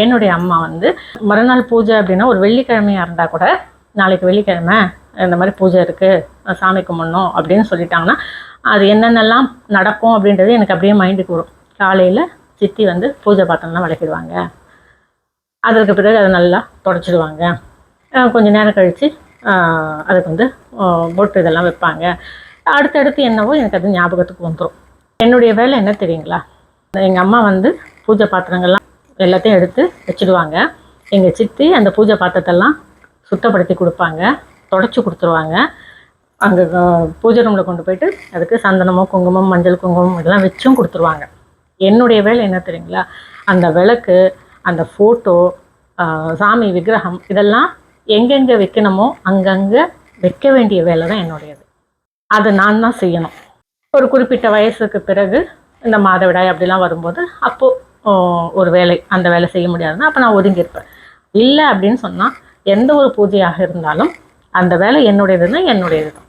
என்னுடைய அம்மா வந்து மறுநாள் பூஜை அப்படின்னா ஒரு வெள்ளிக்கிழமையாக இருந்தால் கூட நாளைக்கு வெள்ளிக்கிழமை இந்த மாதிரி பூஜை இருக்குது சாமி கும்பிடணும் அப்படின்னு சொல்லிட்டாங்கன்னா அது என்னென்னலாம் நடக்கும் அப்படின்றது எனக்கு அப்படியே மைண்டுக்கு வரும். காலையில் சித்தி வந்து பூஜை பாத்திரம்லாம் விளக்கிடுவாங்க. அதற்கு பிறகு அதை நல்லா தொடச்சிடுவாங்க. கொஞ்சம் நேரம் கழித்து அதுக்கு வந்து பொட்டு இதெல்லாம் வைப்பாங்க. அடுத்தடுத்து என்னவோ எனக்கு அது ஞாபகத்துக்கு வந்துடும். என்னுடைய வேலை என்ன தெரியுங்களா, எங்கள் அம்மா வந்து பூஜை பாத்திரங்கள்லாம் எல்லாத்தையும் எடுத்து வச்சுடுவாங்க. எங்கள் சித்தி அந்த பூஜை பாத்திரத்தெல்லாம் சுத்தப்படுத்தி கொடுப்பாங்க, தொடச்சி கொடுத்துருவாங்க. அங்கே பூஜை ரூமில் கொண்டு போயிட்டு அதுக்கு சந்தனமோ குங்குமம் மஞ்சள் குங்குமம் இதெல்லாம் வச்சும் கொடுத்துருவாங்க. என்னுடைய வேலை என்ன தெரியுங்களா, அந்த விளக்கு, அந்த ஃபோட்டோ, சாமி விக்கிரகம் இதெல்லாம் எங்கெங்கே வைக்கணுமோ அங்கங்கே வைக்க வேண்டிய வேலை தான் என்னுடையது. அது நான் தான் செய்யணும். ஒரு குறிப்பிட்ட வயசுக்கு பிறகு இந்த மாதவிடாய் அப்படிலாம் வரும்போது அப்போது ஒரு வேலை, அந்த வேலை செய்ய முடியாதுன்னா அப்போ நான் ஒதுங்கியிருப்பேன். இல்லை அப்படின்னு சொன்னால் எந்த ஒரு பூஜையாக இருந்தாலும் அந்த வேலை என்னுடையதுன்னா என்னுடையது தான்.